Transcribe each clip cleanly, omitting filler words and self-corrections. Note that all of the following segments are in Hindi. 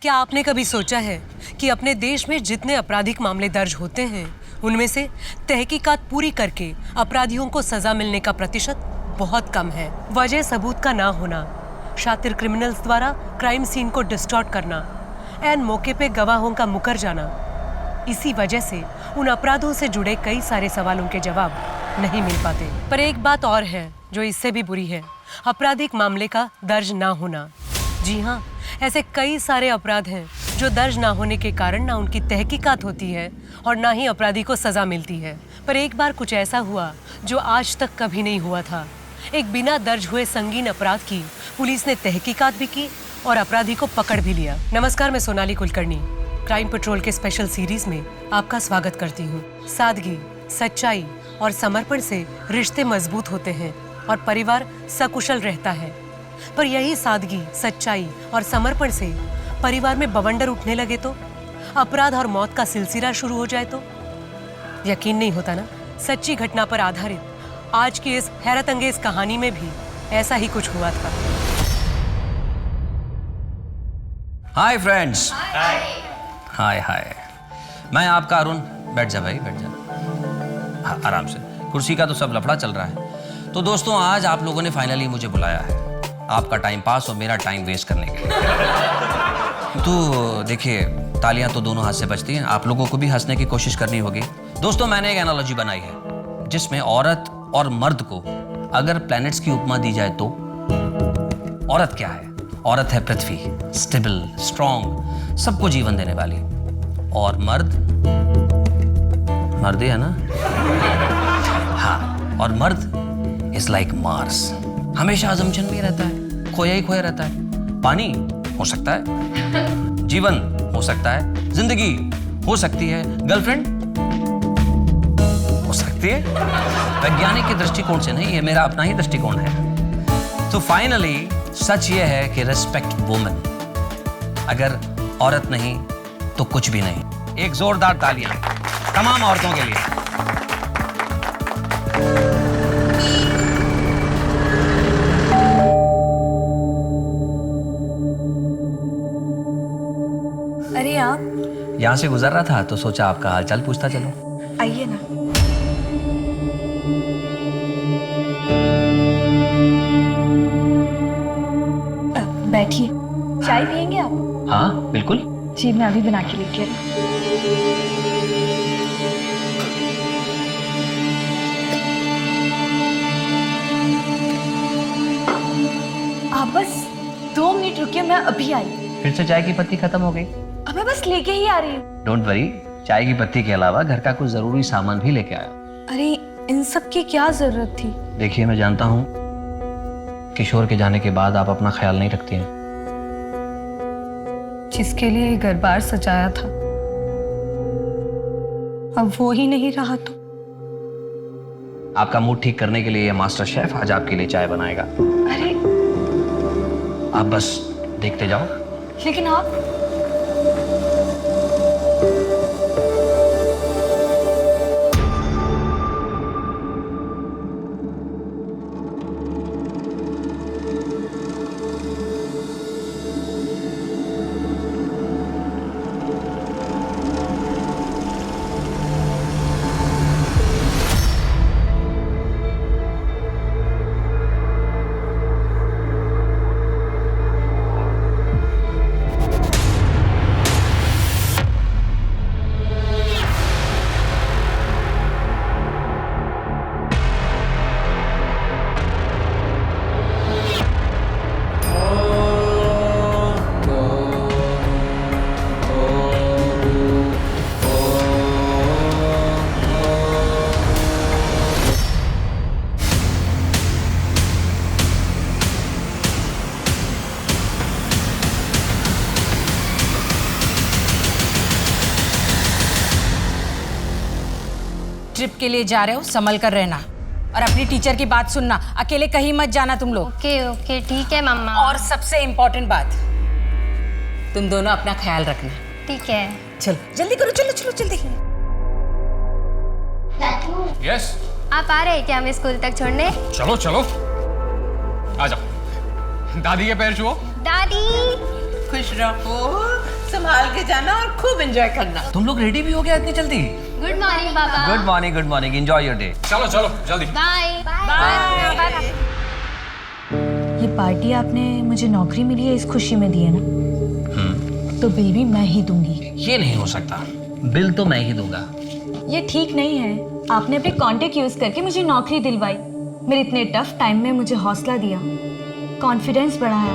क्या आपने कभी सोचा है कि अपने देश में जितने आपराधिक मामले दर्ज होते हैं उनमें से तहकीकात पूरी करके अपराधियों को सजा मिलने का प्रतिशत बहुत कम है। वजह सबूत का ना होना, शातिर क्रिमिनल्स द्वारा क्राइम सीन को डिस्टॉर्ट करना, एन मौके पे गवाहों का मुकर जाना, इसी वजह से उन अपराधों से जुड़े कई सारे सवालों के जवाब नहीं मिल पाते। पर एक बात और है जो इससे भी बुरी है, आपराधिक मामले का दर्ज ना होना। जी हाँ, ऐसे कई सारे अपराध हैं जो दर्ज ना होने के कारण ना उनकी तहकीकात होती है और ना ही अपराधी को सजा मिलती है। पर एक बार कुछ ऐसा हुआ जो आज तक कभी नहीं हुआ था। एक बिना दर्ज हुए संगीन अपराध की पुलिस ने तहकीकात भी की और अपराधी को पकड़ भी लिया। नमस्कार, मैं सोनाली कुलकर्णी क्राइम पेट्रोल के स्पेशल सीरीज में आपका स्वागत करती हूँ। सादगी, सच्चाई और समर्पण से रिश्ते मजबूत होते हैं और परिवार सकुशल रहता है। पर यही सादगी, सच्चाई और समर्पण से परिवार में बवंडर उठने लगे तो, अपराध और मौत का सिलसिला शुरू हो जाए तो यकीन नहीं होता ना। सच्ची घटना पर आधारित आज की इस हैरत अंगेज कहानी में भी ऐसा ही कुछ हुआ था। Hi friends. हाय हाय, मैं आपका अरुण। बैठ जा भाई, बैठ जा। हाँ, आराम से। कुर्सी का तो सब लफड़ा चल रहा है। तो दोस्तों, आज आप लोगों ने फाइनली मुझे बुलाया है आपका टाइम पास और मेरा टाइम वेस्ट करने के लिए। तो देखिए, तालियां तो दोनों हाथ से बजती हैं। आप लोगों को भी हंसने की कोशिश करनी होगी। दोस्तों, मैंने एक एनालॉजी बनाई है जिसमें औरत और मर्द को अगर प्लैनेट्स की उपमा दी जाए तो औरत क्या है? औरत है पृथ्वी, स्टेबल, स्ट्रॉन्ग, सबको जीवन देने वाली। और मर्द ही है ना? हाँ, और मर्द इज लाइक मार्स, हमेशा अजम्पशन में रहता है, खोया ही खोया रहता है। पानी हो सकता है, जीवन हो सकता है, जिंदगी हो सकती है, गर्लफ्रेंड हो सकती है। वैज्ञानिक के दृष्टिकोण से नहीं, ये मेरा अपना ही दृष्टिकोण है। तो फाइनली सच ये है कि रिस्पेक्ट वुमेन। अगर औरत नहीं तो कुछ भी नहीं। एक जोरदार तालियां तमाम औरतों के लिए। अरे आप यहां से गुजर रहा था तो सोचा आपका हालचाल पूछता चलो। आइए ना। बैठिए, चाय पियेंगे आप? हाँ बिल्कुल। जी, मैं अभी बना के लेके आई। आप बस 2 मिनट रुकिए, मैं अभी आई। फिर से चाय की पत्ती खत्म हो गई? अब मैं बस लेके ही आ रही हूँ। डोंट वरी, चाय की पत्ती के अलावा घर का कुछ जरूरी सामान भी लेके आया। अरे, इन सब की क्या जरूरत थी? देखिए, मैं जानता हूँ किशोर के जाने के बाद आप अपना ख्याल नहीं रखती हैं। जिसके लिए घर बार सजाया था, अब वो ही नहीं रहा तो आपका मूड ठीक करने के लिए ये मास्टर शेफ आज आपके लिए चाय बनाएगा। अरे, आप बस देखते जाओ। लेकिन आप ट्रिप के लिए जा रहे हो, संभल कर रहना और अपनी टीचर की बात सुनना। अकेले कहीं मत जाना तुम लोग। ओके ओके, ठीक है मम्मा। और सबसे इम्पोर्टेंट बात, तुम दोनों अपना ख्याल रखना। ठीक है। चलो जल्दी करो, चलो चलो जल्दी। यस, आप आ रहे हैं क्या हमें स्कूल तक छोड़ने? चलो चलो आ जाओ। दादी के पैर छुओ। दादी खुश रहो। संभाल के जाना और खूब एंजॉय करना। तुम लोग रेडी भी हो गया इतनी जल्दी? गुड मॉर्निंग पापा। Good morning, enjoy your day. चलो चलो जल्दी। Bye bye. ये पार्टी आपने मुझे नौकरी मिली है इस खुशी में दी है ना, तो बिल भी मैं ही दूंगी। ये नहीं हो सकता, बिल तो मैं ही दूंगा। ये ठीक नहीं है। आपने अपने कॉन्टेक्ट यूज करके मुझे नौकरी दिलवाई, मेरे इतने टफ टाइम में मुझे हौसला दिया, कॉन्फिडेंस बढ़ाया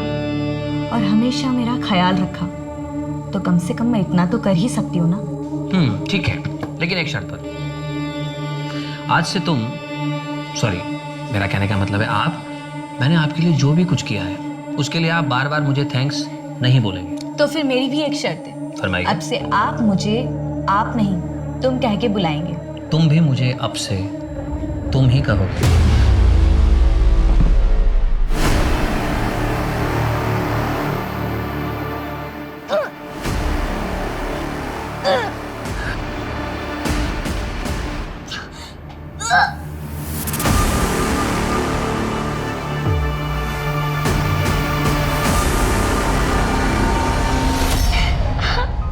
और हमेशा मेरा ख्याल रखा, तो कम से कम मैं इतना तो कर ही सकती हूँ ना। ठीक है, लेकिन एक शर्त पर। आज से तुम, सॉरी मेरा कहने का मतलब है आप, मैंने आपके लिए जो भी कुछ किया है उसके लिए आप बार बार मुझे थैंक्स नहीं बोलेंगे। तो फिर मेरी भी एक शर्त है, फरमाइए। अब से आप मुझे आप नहीं तुम कह के बुलाएंगे। तुम भी मुझे अब से तुम ही कहोगे।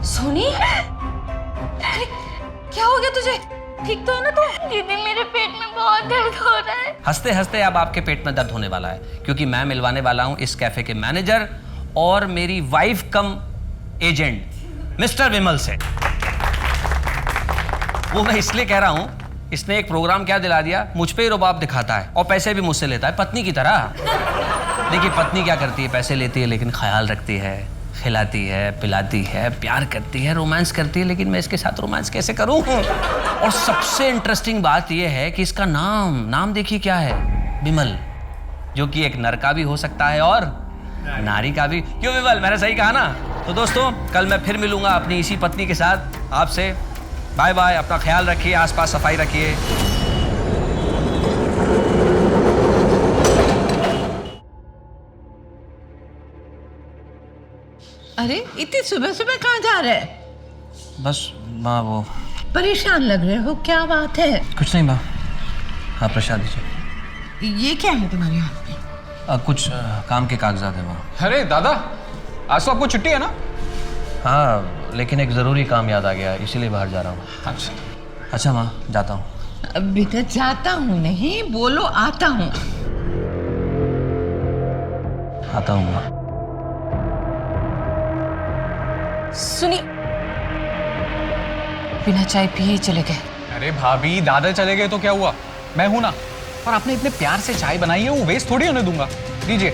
सोनी, अरे क्या हो गया तुझे? ठीक तो है ना तू? दीदी मेरे पेट में बहुत दर्द हो रहा है। हंसते हंसते अब आपके पेट में दर्द होने वाला है, क्योंकि मैं मिलवाने वाला हूं इस कैफे के मैनेजर और मेरी वाइफ कम एजेंट मिस्टर विमल से। वो मैं इसलिए कह रहा हूं, इसने एक प्रोग्राम क्या दिला दिया, मुझ पे ही रुबाब दिखाता है और पैसे भी मुझसे लेता है पत्नी की तरह। देखिए पत्नी क्या करती है, पैसे लेती है लेकिन ख्याल रखती है, खिलाती है, पिलाती है, प्यार करती है, रोमांस करती है, लेकिन मैं इसके साथ रोमांस कैसे करूं? और सबसे इंटरेस्टिंग बात यह है कि इसका नाम देखिए क्या है, विमल, जो कि एक नर का भी हो सकता है और नारी का भी। क्यों विमल, मैंने सही कहा ना? तो दोस्तों कल मैं फिर मिलूंगा अपनी इसी पत्नी के साथ आपसे। बाय बाय, अपना ख्याल रखिए, आसपास सफाई रखिए। अरे इतनी सुबह सुबह कहाँ जा रहे हैं? बस माँ वो परेशान लग रहे हो, क्या बात है? कुछ नहीं माँ, हाँ प्रसाद दीजिए। ये क्या है तुम्हारे हाथ में? कुछ काम के कागजात है माँ। अरे दादा, आज तो आपको छुट्टी है ना? हाँ, लेकिन एक ज़रूरी काम याद आ गया, इसीलिए बाहर जा रहा हूँ। अच्छा माँ, जाता हूँ। बेटा जाता हूँ नहीं, बोलो आता हूँ। आता हूँ माँ। सुनी, बिना चाय पिए ही चले गए। अरे भाभी, दादा चले गए तो क्या हुआ, मैं हूं ना। और आपने इतने प्यार से चाय बनाई है, वो वेस्ट थोड़ी होने दूंगा। दीजिए।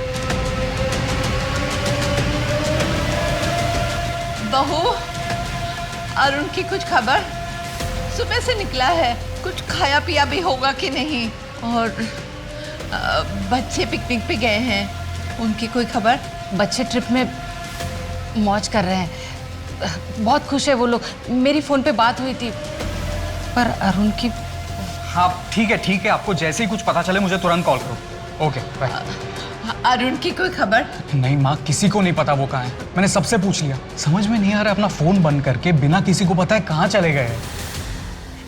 बहू, अरुण की कुछ खबर? सुबह से निकला है, कुछ खाया पिया भी होगा कि नहीं? और बच्चे पिकनिक पे गए हैं, उनकी कोई खबर? बच्चे ट्रिप में मौज कर रहे हैं, बहुत खुश है वो लोग। मेरी फोन पे बात हुई थी, पर अरुण की। हाँ ठीक है, आपको जैसे ही कुछ पता चले मुझे तुरंत कॉल करो। Okay bye. अरुण की कोई खबर? नहीं माँ, किसी को नहीं पता वो कहाँ है। मैंने सबसे पूछ लिया, समझ में नहीं आ रहा, अपना फोन बंद करके बिना किसी को पता है कहाँ चले गए हैं।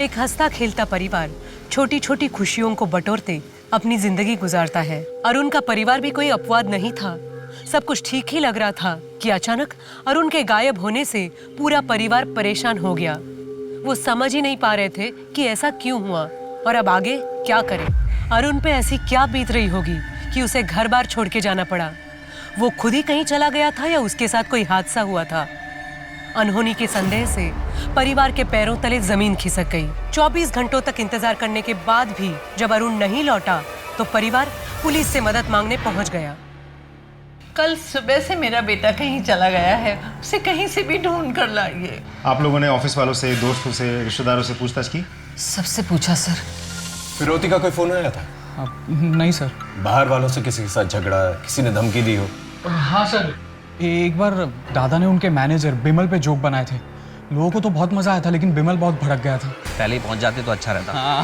एक हंसता खेलता परिवार छोटी छोटी खुशियों को बटोरते अपनी जिंदगी गुजारता है। अरुण का परिवार भी कोई अपवाद नहीं था। सब कुछ ठीक ही लग रहा था कि अचानक अरुण के गायब होने से पूरा परिवार परेशान हो गया। वो समझ ही नहीं पा रहे थे कि ऐसा क्यों हुआ और अब आगे क्या करें। अरुण पे ऐसी क्या बीत रही होगी कि उसे घर बार छोड़ के जाना पड़ा। वो खुद ही कहीं चला गया था या उसके साथ कोई हादसा हुआ था। अनहोनी के संदेह से परिवार के पैरों तले जमीन खिसक गई। 24 घंटों तक इंतजार करने के बाद भी जब अरुण नहीं लौटा तो परिवार पुलिस से मदद मांगने पहुंच गया। कल सुबह से मेरा बेटा कहीं चला गया है, उसे कहीं से भी ढूंढ कर लाइए। आप लोगों ने ऑफिस वालों से, दोस्तों से, रिश्तेदारों से पूछताछ की? सबसे पूछा सर। फिरौती का कोई फोन आया था? नहीं सर। बाहर वालों से किसी के साथ झगड़ा, किसी ने धमकी दी हो? हाँ सर, एक बार दादा ने उनके मैनेजर बिमल पे जोक बनाए थे। लोगों को तो बहुत मजा आया था, लेकिन बिमल बहुत भड़क गया था। पहले ही पहुंच जाते तो अच्छा रहता। हाँ,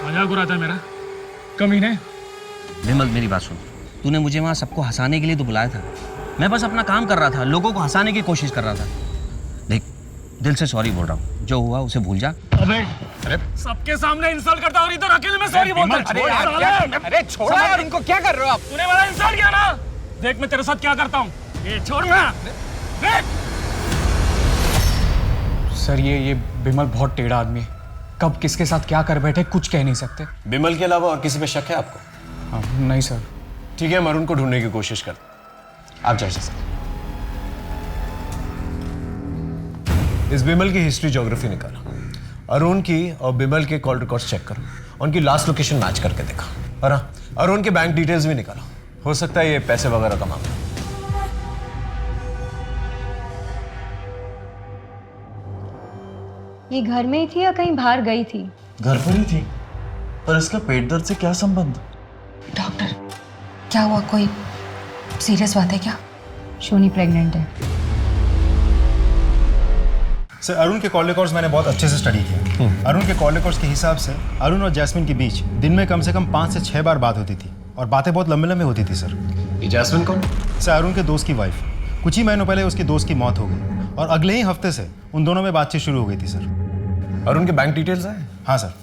मजाक उड़ाता है मेरा कमीने। विमल मेरी बात सुन, तूने मुझे वहाँ सबको हंसाने के लिए तो बुलाया था। मैं बस अपना काम कर रहा था, लोगों को हंसाने की कोशिश कर रहा था। देख, दिल से सॉरी बोल रहा हूँ, जो हुआ उसे भूल जा। अरे सबके सामने इंसल्ट करता और इधर अकेले में सॉरी बोलता है। अरे छोड़ो यार, इनको क्या कर रहे हो आप? तूने मेरा इंसल्ट किया ना, देख मैं तेरे साथ क्या करता हूँ। ये छोड़ ना, देख। सर ये बिमल बहुत टेढ़ा आदमी है, कब किसके साथ क्या कर बैठे कुछ कह नहीं सकते। बिमल के अलावा और किसी पे शक है आपको? हाँ, नहीं सर। ठीक है, हम अरुण को ढूंढने की कोशिश करते हैं। आप जाइए सर। इस बिमल की हिस्ट्री ज्योग्राफी निकाला, अरुण की और बिमल के कॉल रिकॉर्ड्स चेक करो, उनकी लास्ट लोकेशन मैच करके देखा, और हाँ, अरुण के बैंक डिटेल्स भी निकाला। हो सकता है ये पैसे वगैरह का मामला। ये घर में ही थी या कहीं बाहर गई थी? घर पर ही थी, पर इसका पेट दर्द से क्या संबंध? डॉक्टर, क्या हुआ? कोई सीरियस बात है क्या? शोनी प्रेग्नेंट है। सर अरुण के कॉल रिकॉर्ड्स मैंने बहुत अच्छे से स्टडी किया। अरुण के कॉल रिकॉर्ड्स के हिसाब से अरुण और जैस्मिन के बीच दिन में कम से कम 5 से 6 बार बात होती थी, और बातें बहुत लंबे लंबे होती थी सर। ये जैस्मिन कौन? सर अरुण के दोस्त की वाइफ। कुछ ही महीनों पहले उसकी दोस्त की मौत हो गई, और अगले ही हफ्ते से उन दोनों में बातचीत शुरू हो गई थी सर। अरुण के बैंक डिटेल्स हैं? हाँ सर,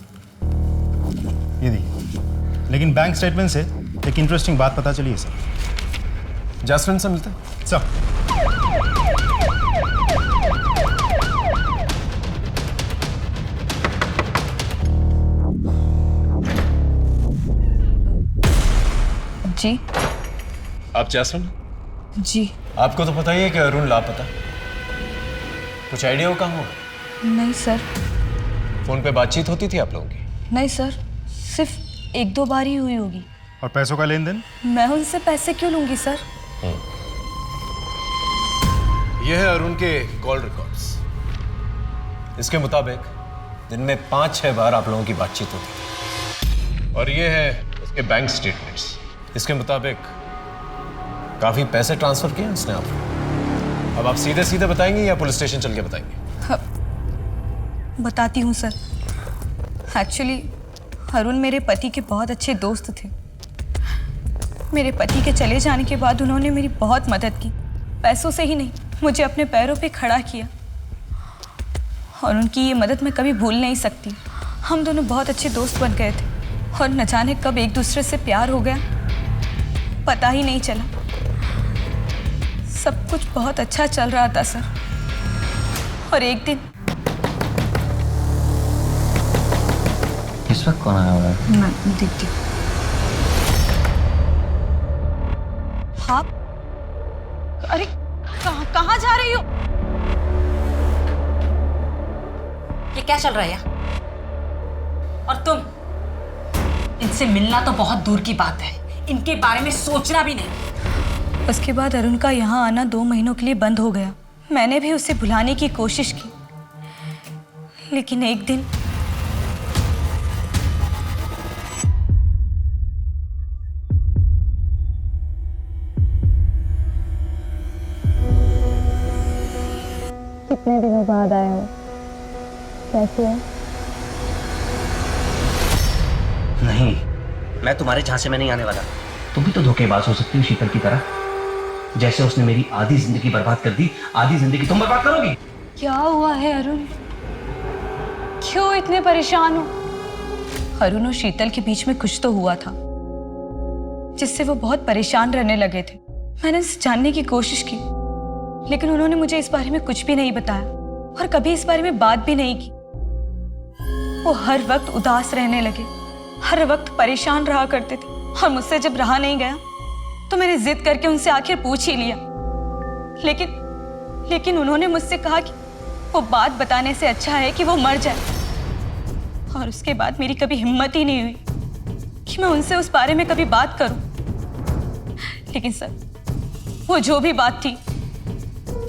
ये देखिए। लेकिन बैंक स्टेटमेंट से एक इंटरेस्टिंग बात पता चली है सर। जैस्मिन से मिलते हैं सर। जी आप जैस्मिन? जी आपको तो पता ही है कि अरुण लापता। कुछ आइडिया हो कहाँ होगा? नहीं सर। फोन पे बातचीत होती थी आप लोगों की? नहीं सर, सिर्फ 1-2 बार ही हुई होगी। और पैसों का लेन देन? मैं उनसे पैसे क्यों लूंगी सर? यह है अरुण के कॉल रिकॉर्ड्स। इसके मुताबिक दिन में 5-6 बार आप लोगों की बातचीत होती थी, और ये है उसके बैंक स्टेटमेंट्स। इसके मुताबिक काफी पैसे ट्रांसफर किए उसने आपको। अब आप सीधे सीधे बताएंगे या पुलिस स्टेशन चल के बताएंगे? बताती हूँ सर। एक्चुअली अरुण मेरे पति के बहुत अच्छे दोस्त थे। मेरे पति के चले जाने के बाद उन्होंने मेरी बहुत मदद की, पैसों से ही नहीं, मुझे अपने पैरों पे खड़ा किया, और उनकी ये मदद मैं कभी भूल नहीं सकती। हम दोनों बहुत अच्छे दोस्त बन गए थे, और न जाने कब एक दूसरे से प्यार हो गया, पता ही नहीं चला। सब कुछ बहुत अच्छा चल रहा था सर, और एक दिन इस वक्त कौन आया हुआ है? मैं देखती हूँ। आप अरे कहाँ जा रही हो? ये क्या चल रहा है यहाँ? और तुम? इनसे मिलना तो बहुत दूर की बात है, इनके बारे में सोचना भी नहीं। उसके बाद अरुण का यहाँ आना 2 महीनों के लिए बंद हो गया। मैंने भी उसे भुलाने की कोशिश की, लेकिन एक दिन कितने दिनों बाद आए हो? कैसे है? नहीं, मैं तुम्हारे झांसे में नहीं आने वाला। तुम भी तो धोखेबाज हो सकती हो शीतल की तरह। जैसे उसने मेरी आधी जिंदगी बर्बाद कर दी, आधी जिंदगी तुम बर्बाद करोगी। क्या हुआ है अरुण? क्यों इतने परेशान हो? अरुण और शीतल के बीच में कुछ तो हुआ था, जिससे वो बहुत परेशान रहने लगे थे। मैंने इसे जानने की कोशिश की, लेकिन उन्होंने मुझे इस बारे में कुछ भी नहीं बताया, और कभी इस बारे में बात भी नहीं की। वो हर वक्त उदास रहने लगे, हर वक्त परेशान रहा करते थे, और मुझसे जब रहा नहीं गया तो मैंने जिद करके उनसे आखिर पूछ ही लिया। लेकिन उन्होंने मुझसे कहा कि वो बात बताने से अच्छा है कि वो मर जाए। और उसके बाद मेरी कभी हिम्मत ही नहीं हुई कि मैं उनसे उस बारे में कभी बात करूं। लेकिन सर, वो जो भी बात थी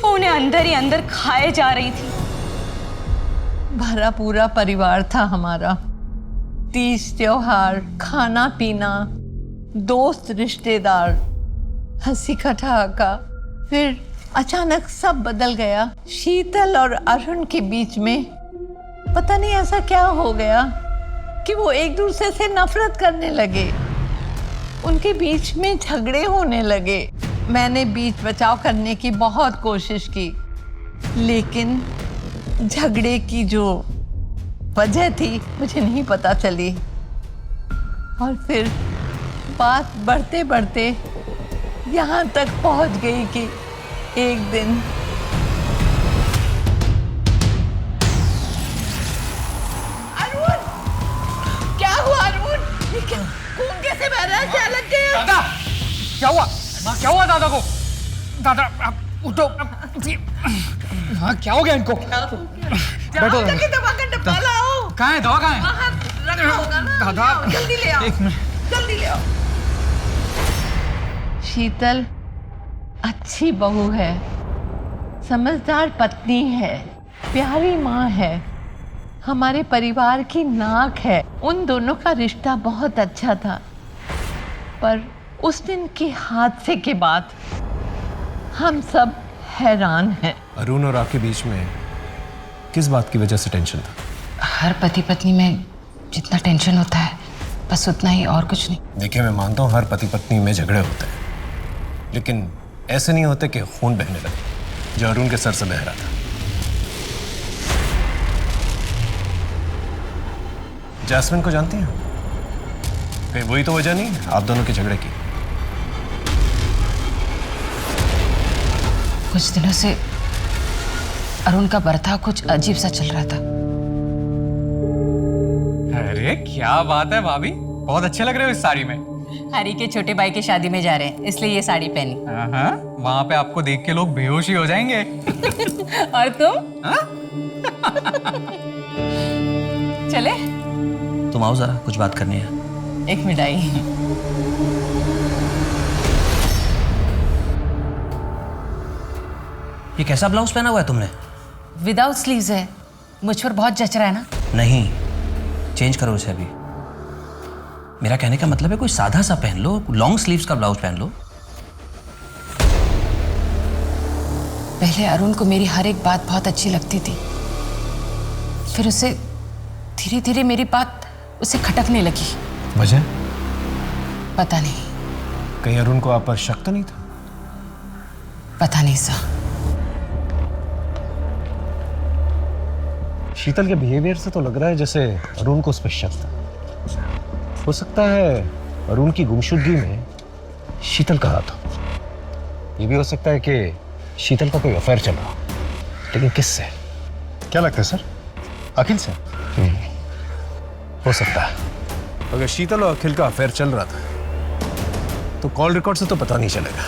वो उन्हें अंदर ही अंदर खाए जा रही थी। भरा पूरा परिवार था हमारा। तीज त्योहार, खाना पीना, दोस्त रिश्तेदार, हंसी ठहाका। फिर अचानक सब बदल गया। शीतल और अरुण के बीच में पता नहीं ऐसा क्या हो गया कि वो एक दूसरे से नफरत करने लगे। उनके बीच में झगड़े होने लगे। मैंने बीच बचाव करने की बहुत कोशिश की, लेकिन झगड़े की जो वजह थी मुझे नहीं पता चली। और फिर बात बढ़ते बढ़ते यहाँ तक पहुँच गई कि एक दिन क्या हुआ माँ? क्या हुआ दादा को? दादा आप उठो। हाँ क्या हो गया इनको? बैठो। दवा का डब्बा लाओ। कहाँ है दवा? कहाँ है? बाहर रखा होगा ना। दादा जल्दी ले आओ। एक मिनट। जल्दी ले आओ। शीतल अच्छी बहू है, समझदार पत्नी है, प्यारी माँ है, हमारे परिवार की नाक है। उन दोनों का रिश्ता बहुत अच्छा था, पर उस दिन के हादसे के बाद हम सब हैरान हैं। अरुण और आपके बीच में किस बात की वजह से टेंशन था? हर पति पत्नी में जितना टेंशन होता है बस उतना ही, और कुछ नहीं। देखिए, मैं मानता हूँ हर पति पत्नी में झगड़े होते हैं, लेकिन ऐसे नहीं होते कि खून बहने लगे, जो अरुण के सर से बह रहा था। जैस्मिन को जानती हैं? कहीं वही तो वजह नहीं आप दोनों के झगड़े की? कुछ दिनों से अरुण का बर्ताव कुछ अजीब सा चल रहा था। अरे क्या बात है भाभी, बहुत अच्छे लग रहे हो इस साड़ी में। हरी के छोटे भाई की शादी में जा रहे हैं, इसलिए ये साड़ी पहनी। हाँ, वहाँ पे आपको देख के लोग बेहोश ही हो जाएंगे। और तुम? चले? तुम आओ जरा, कुछ बात करनी है। एक मिठाई। ये कैसा ब्लाउज पहना हुआ है तुमने? विदाउट स्लीव्स है, मुझ पर बहुत जच रहा है ना। नहीं, चेंज करो इसे अभी। मेरा कहने का मतलब है कोई सादा सा पहन लो, लॉन्ग स्लीव्स का ब्लाउज पहन लो। पहले अरुण को मेरी हर एक बात बहुत अच्छी लगती थी, फिर उसे धीरे धीरे मेरी बात उसे खटकने लगी। वजह? पता नहीं। कहीं अरुण को आप पर शक तो नहीं था? पता नहीं सा। शीतल के बिहेवियर से तो लग रहा है जैसे अरुण को उस पर शक था। हो सकता है अरुण की गुमशुदगी में शीतल का हाथ हो। ये भी हो सकता है कि शीतल का कोई अफेयर चल रहा हो, लेकिन किससे? क्या लगता है सर? अखिल से? हो सकता है। अगर शीतल और अखिल का अफेयर चल रहा था तो कॉल रिकॉर्ड से तो पता नहीं चलेगा,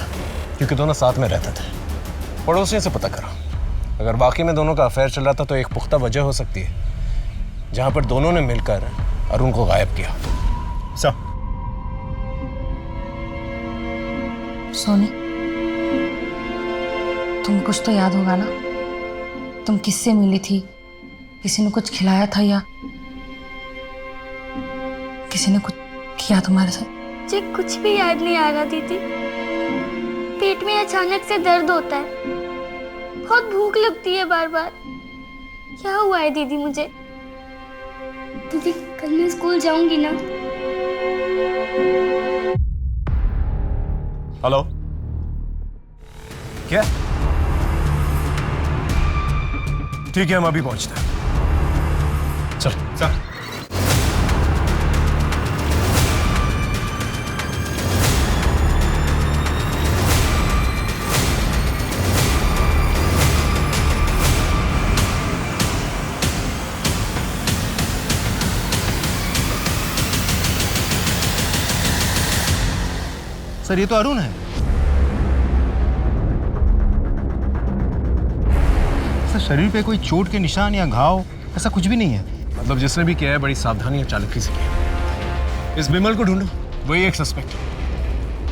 क्योंकि दोनों साथ में रहते थे। पड़ोसियों से पता करो। अगर बाकी में दोनों का अफेयर चल रहा था तो एक पुख्ता वजह हो सकती है जहां पर दोनों ने मिलकर अरुण को गायब किया। सर सोनी, तुम कुछ तो याद होगा ना? तुम किससे मिली थी? किसी ने कुछ खिलाया था या किसी ने कुछ किया तुम्हारे साथ? मुझे कुछ भी याद नहीं आ रहा दीदी। पेट में अचानक से दर्द होता है, बहुत भूख लगती है बार बार। क्या हुआ है दीदी मुझे? दीदी कल मैं स्कूल जाऊंगी ना? हेलो, क्या? ठीक है, हम अभी पहुंचते हैं। चल सर। सर ये तो अरुण है। सर शरीर पे कोई चोट के निशान या घाव ऐसा कुछ भी नहीं है। मतलब जिसने भी किया है बड़ी सावधानी और चालाकी से किया। इस बिमल को ढूंढो, वही एक सस्पेक्ट।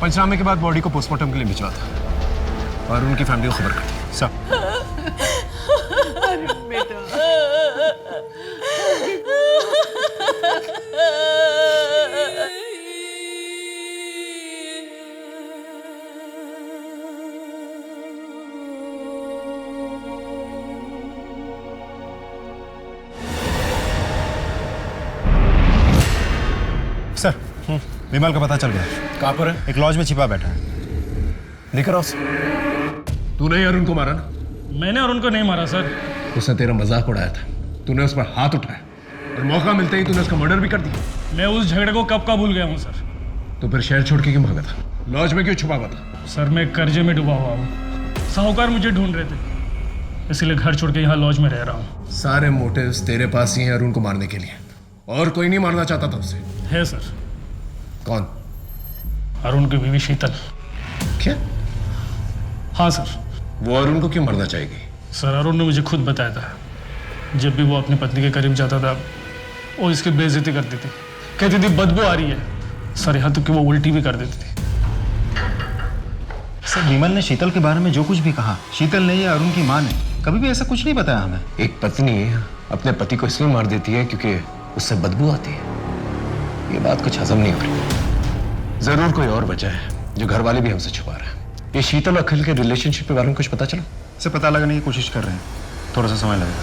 पंचनामे के बाद बॉडी को पोस्टमार्टम के लिए भिजवा था और उनकी फैमिली को खबर कर दी। सर सर विमल का पता चल गया। कहाँ पर है? एक लॉज में छिपा बैठा है। लेकर आओ। तूने ही अरुण को मारा ना? मैंने अरुण को नहीं मारा सर। उसने तेरा मजाक उड़ाया था, तूने उस पर हाथ उठाया और मौका मिलते ही तूने उसका मर्डर भी कर दिया। मैं उस झगड़े को कब का भूल गया हूँ सर। तो फिर शहर छोड़ के क्यों भागा था? लॉज में क्यों छुपा हुआ था? सर मैं कर्जे में डूबा हुआ हूँ, साहूकार मुझे ढूंढ रहे थे, इसीलिए घर छोड़ के यहाँ लॉज में रह रहा हूँ। सारे मोटिव्स तेरे पास ही हैं अरुण को मारने के लिए, और कोई नहीं मारना चाहता था उसे? है सर। कौन? अरुण की बीवी शीतल। क्या? हाँ सर। वो अरुण को क्यों मरना चाहेगी? सर अरुण ने मुझे खुद बताया था, जब भी वो अपनी पत्नी के करीब जाता था वो इसकी बेइज्जती करती थी, कहती थी बदबू आ रही है। सर यहाँ तक कि वो उल्टी भी कर देती थी। सर विमल ने शीतल के बारे में जो कुछ भी कहा, शीतल ने या अरुण की माँ ने कभी भी ऐसा कुछ नहीं बताया हमें। एक पत्नी अपने पति को इसलिए मार देती है क्योंकि उससे बदबू आती है। ये बात कुछ हजम नहीं हो रही। जरूर कोई और वजह है जो घर वाले भी हमसे छुपा रहे हैं। ये शीतल और अखिल के रिलेशनशिप के बारे में कुछ पता चला? इसे पता लगाने की कोशिश कर रहे हैं, थोड़ा सा समय लगेगा।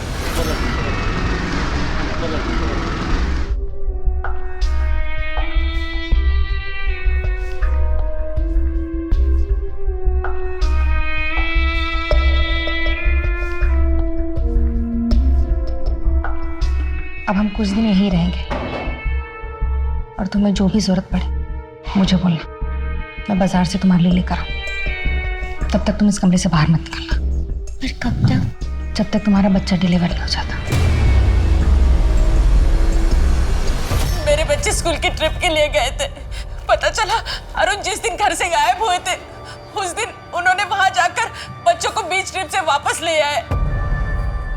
अब हम कुछ दिन यहीं रहेंगे और तुम्हें जो भी जरूरत पड़े मुझे बोलना, मैं बाजार से तुम्हारे लिए लेकर आऊं। तब तक तुम इस कमरे से बाहर मत निकलना। पर कब तक? जब तक तुम्हारा बच्चा डिलीवर नहीं हो जाता। मेरे बच्चे स्कूल की ट्रिप के लिए गए थे। पता चला अरुण जिस दिन घर से गायब हुए थे उस दिन उन्होंने वहां जाकर बच्चों को बीच ट्रिप से वापस ले आए।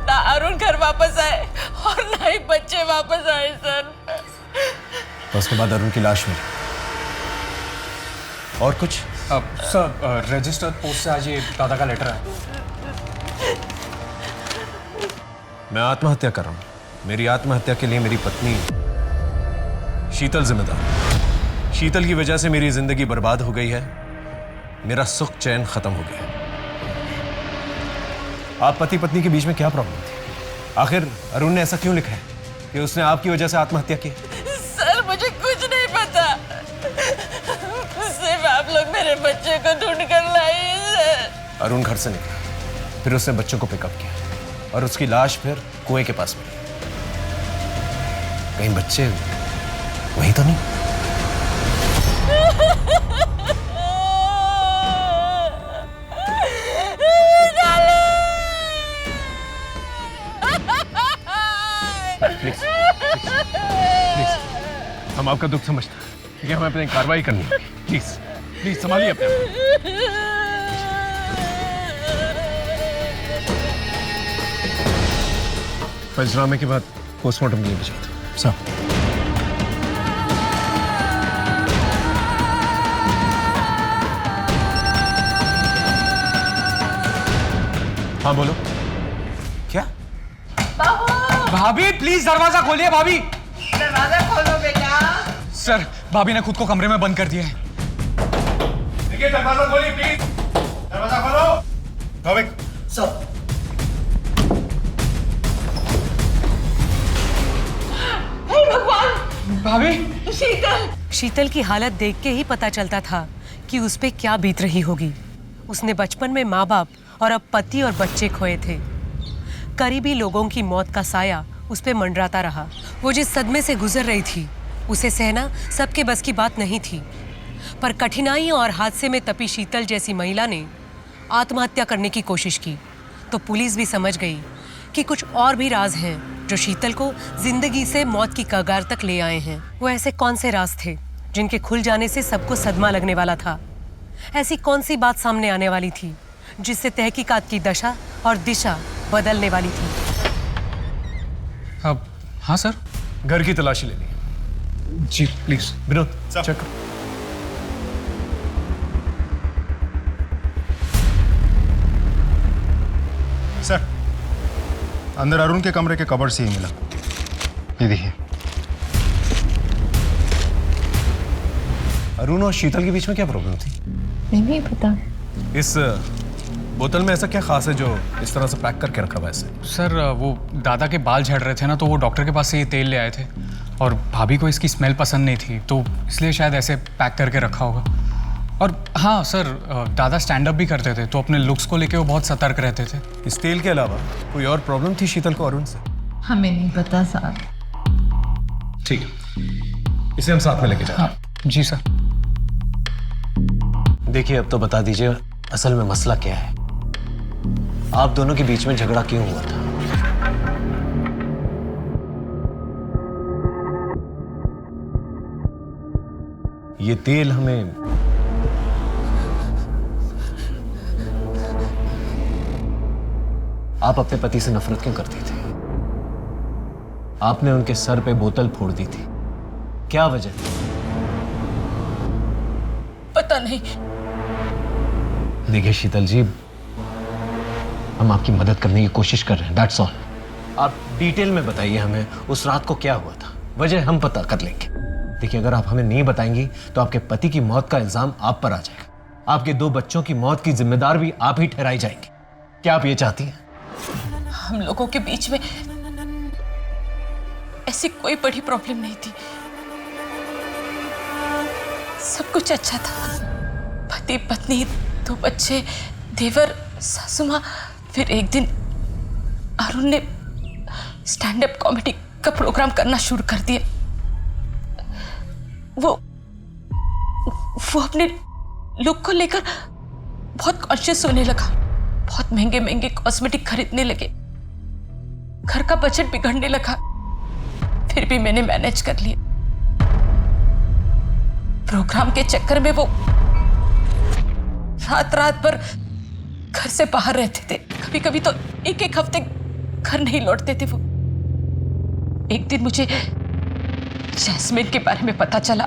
ना अरुण घर वापस आए और ना ही बच्चे वापस आए सर। तो उसके बाद अरुण की लाश मिली। और कुछ? सर रजिस्टर्ड पोस्ट से आज ये दादा का लेटर है। मैं आत्महत्या कर रहा हूं। मेरी आत्महत्या के लिए मेरी पत्नी शीतल जिम्मेदार। शीतल की वजह से मेरी जिंदगी बर्बाद हो गई है, मेरा सुख चैन खत्म हो गया है। आप पति पत्नी के बीच में क्या प्रॉब्लम थी? आखिर अरुण ने ऐसा क्यों लिखा है कि उसने आपकी वजह से आत्महत्या की? सर मुझे कुछ नहीं पता, सिर्फ आप लोग मेरे बच्चे को ढूंढ कर लाइए सर। अरुण घर से निकला, फिर उसने बच्चों को पिकअप किया और उसकी लाश फिर कुएं के पास मिली। कहीं बच्चे वही तो नहीं? प्लीज हम आपका दुख समझते हैं, ठीक है? हमें अपनी कार्रवाई करनी है। प्लीज प्लीज संभालिए अपने आप। पंचनामे के बाद पोस्टमार्टम के लिए भिजवा दो। सर हाँ बोलो। क्या? भाभी प्लीज दरवाजा खोलिए। भाभी दरवाजा खोलो बेटा। सर भाभी ने खुद को कमरे में बंद कर दिया है। देखिए दरवाजा खोलिए प्लीज। दरवाजा खोलो। भाविक सब भाभी शीतल की हालत देख के ही पता चलता था कि उस पे क्या बीत रही होगी। उसने बचपन में माँ बाप और अब पति और बच्चे खोए थे। करीबी लोगों की मौत का साया उस पे मंडराता रहा। वो जिस सदमे से गुजर रही थी उसे सहना सबके बस की बात नहीं थी। पर कठिनाइयों और हादसे में तपी शीतल जैसी महिला ने आत्महत्या करने की कोशिश की तो पुलिस भी समझ गई कि कुछ और भी राज हैं जो शीतल को जिंदगी से मौत की कगार तक ले आए हैं। वो ऐसे कौन से राज थे जिनके खुल जाने से सबको सदमा लगने वाला था? ऐसी कौन सी बात सामने आने वाली थी जिससे तहकीकात की दशा और दिशा बदलने वाली थी? अब हाँ सर। घर की तलाशी लेनी है। जी प्लीज। विनोद चेक करो। सर अंदर अरुण के कमरे के कबर्ड से ही मिला। ये देखिए। अरुण और शीतल के बीच में क्या प्रॉब्लम थी? नहीं पता। इस बोतल में ऐसा क्या खास है जो इस तरह से पैक करके रखा हुआ है इसे? सर वो दादा के बाल झड़ रहे थे ना, तो वो डॉक्टर के पास से ये तेल ले आए थे और भाभी को इसकी स्मेल पसंद नहीं थी तो इसलिए शायद ऐसे पैक करके रखा होगा। और हाँ सर, दादा स्टैंड अप भी करते थे तो अपने लुक्स को लेके वो बहुत सतर्क रहते थे। इस तेल के अलावा कोई और प्रॉब्लम थी शीतल को अरुण से? हमें नहीं पता साहब। ठीक है, इसे हम साथ में लेके जाएं। हाँ जी सर। देखिए अब तो बता दीजिए असल में मसला क्या है, आप दोनों के बीच में झगड़ा क्यों हुआ था? ये तेल हमें आप अपने पति से नफरत क्यों करती थी? आपने उनके सर पे बोतल फोड़ दी थी, क्या वजह थी? पता नहीं। देखिए शीतल जी, हम आपकी मदद करने की कोशिश कर रहे हैं, दैट्स ऑल। आप डिटेल में बताइए हमें उस रात को क्या हुआ था, वजह हम पता कर लेंगे। देखिए, अगर आप हमें नहीं बताएंगी तो आपके पति की मौत का इल्जाम आप पर आ जाएगा। आपके 2 बच्चों की मौत की जिम्मेदार भी आप ही ठहराई जाएंगे। क्या आप ये चाहती हैं? हम लोगों के बीच में ऐसी कोई बड़ी प्रॉब्लम नहीं थी, सब कुछ अच्छा था। पति पत्नी, 2 बच्चे, देवर, सासू माँ। फिर एक दिन अरुण ने स्टैंड अप कॉमेडी का प्रोग्राम करना शुरू कर दिया। वो अपने लुक को लेकर बहुत कॉन्शियस होने लगा, बहुत महंगे महंगे कॉस्मेटिक खरीदने लगे, घर का बजट बिगड़ने लगा। फिर भी मैंने मैनेज कर लिया। प्रोग्राम के चक्कर में वो रात रात भर घर से बाहर रहते थे, कभी कभी तो एक हफ्ते घर नहीं लौटते थे वो। एक दिन मुझे जैस्मिन के बारे में पता चला।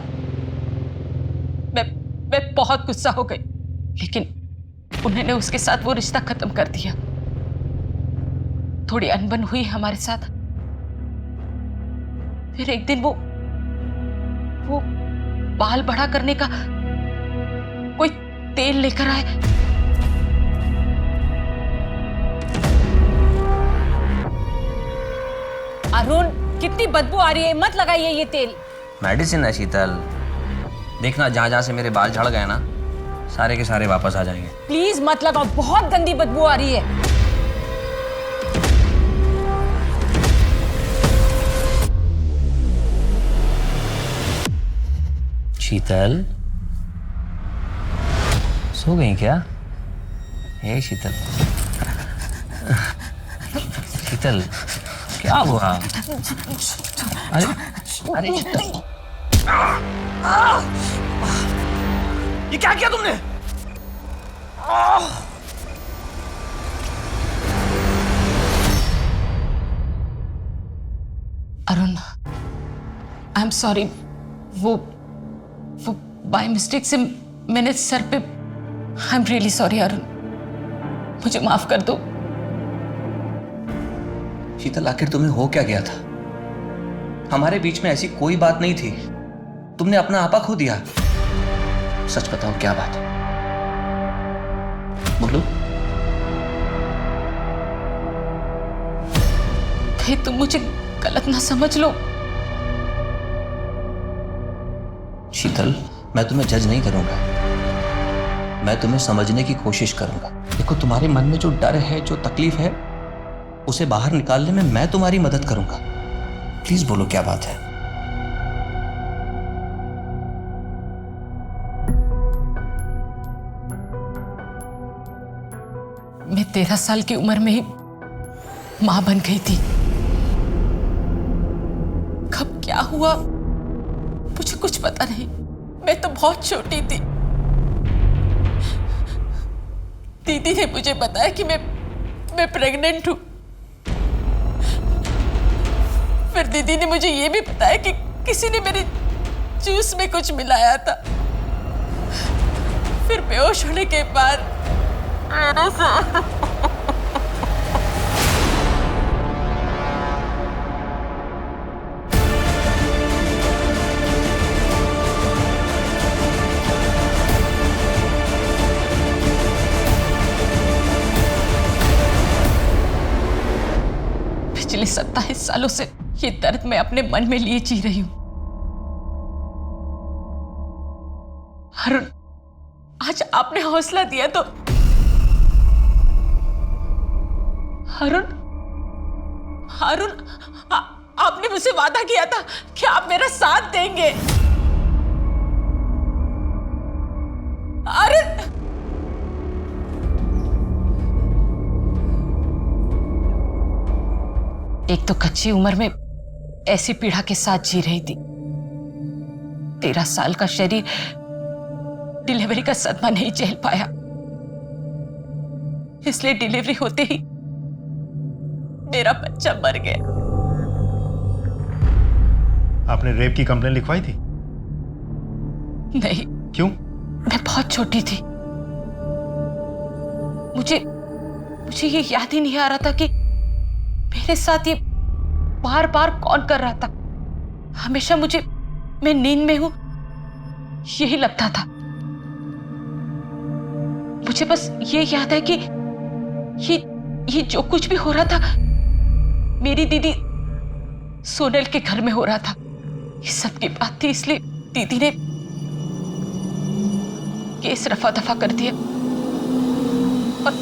मैं बहुत गुस्सा हो गई, लेकिन उन्होंने उसके साथ वो रिश्ता खत्म कर दिया। थोड़ी अनबन हुई हमारे साथ। फिर एक दिन वो बाल बड़ा करने का कोई तेल लेकर आए। अरुण, कितनी बदबू आ रही है, मत लगाइए ये तेल। मेडिसिन है शीतल, देखना जहां जहां से मेरे बाल झड़ गए ना, सारे के सारे वापस आ जाएंगे। प्लीज मत लगाओ, बहुत गंदी बदबू आ रही है। शीतल, सो गई क्या? हे शीतल, शीतल क्या हुआ? अरे अरे शीतल, ये क्या किया तुमने? Arun, I am sorry. वो बाय मिस्टेक से मैंने सर पे। I am really sorry Arun, मुझे माफ कर दो। शीतल, आखिर तुम्हें हो क्या गया था? हमारे बीच में ऐसी कोई बात नहीं थी, तुमने अपना आपा खो दिया। सच बताओ, क्या बात है? बोलो। कहीं तुम मुझे गलत ना समझ लो। शीतल, मैं तुम्हें जज नहीं करूंगा, मैं तुम्हें समझने की कोशिश करूंगा। देखो, तुम्हारे मन में जो डर है, जो तकलीफ है, उसे बाहर निकालने में मैं तुम्हारी मदद करूंगा। प्लीज बोलो, क्या बात है? मैं 13 साल की उम्र में ही मां बन गई थी। कब क्या हुआ मुझे कुछ पता नहीं। मैं तो बहुत छोटी थी। दीदी ने मुझे बताया कि मैं प्रेग्नेंट हूं। फिर दीदी ने मुझे ये भी बताया कि किसी ने मेरे जूस में कुछ मिलाया था। फिर बेहोश होने के बाद पिछले 27 सालों से ये दर्द मैं अपने मन में लिए जी रही हूं। अरुण, आज आपने हौसला दिया तो अरुण, आपने मुझसे वादा किया था कि आप मेरा साथ देंगे। अरुण, एक तो कच्ची उम्र में ऐसी पीड़ा के साथ जी रही थी। 13 साल का शरीर डिलीवरी का सदमा नहीं झेल पाया, इसलिए डिलीवरी होते ही मेरा बच्चा मर गया। आपने रेप की कंप्लेन लिखवाई थी? नहीं। क्यों? मैं बहुत छोटी थी। मुझे ये याद ही नहीं आ रहा था कि मेरे साथ ये बार बार कौन कर रहा था। हमेशा मैं नींद में हूं यही लगता था। मुझे बस ये याद है कि ये जो कुछ भी हो रहा था मेरी दीदी सोनल के घर में हो रहा था। ये सब की बात थी, इसलिए दीदी ने केस रफा दफा कर दिया और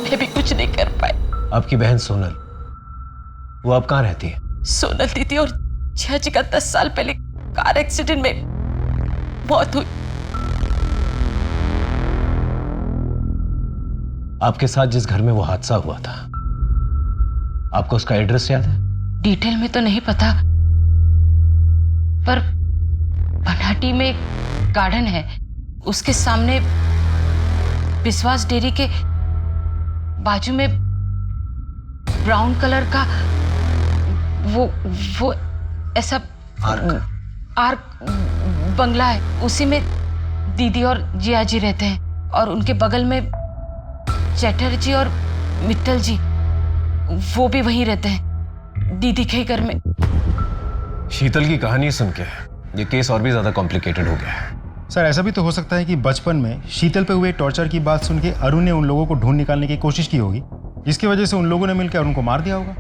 मैं भी कुछ नहीं कर पाई। आपकी बहन सोनल, वो अब कहाँ रहती है? सोनल दीदी और जिया जी का 10 साल पहले कार एक्सीडेंट में मौत हुई। आपके साथ जिस घर में वो हादसा हुआ था, आपको उसका एड्रेस याद है? डिटेल में तो नहीं पता, पर बनाटी में एक गार्डन है, उसके सामने विश्वास डेयरी के बाजू में ब्राउन कलर का वो ऐसा आर्क बंगला है। उसी में दीदी और जिया जी रहते हैं और उनके बगल में चैटर्जी और मित्तल जी, वो भी वहीं रहते हैं, दीदी के घर में। शीतल की कहानी सुन के ये केस और भी ज्यादा कॉम्प्लिकेटेड हो गया है। सर, ऐसा भी तो हो सकता है कि बचपन में शीतल पे हुए टॉर्चर की बात सुन के अरुण ने उन लोगों को ढूंढ निकालने की कोशिश की होगी, जिसकी वजह से उन लोगों ने मिलकर अरुण को मार दिया होगा।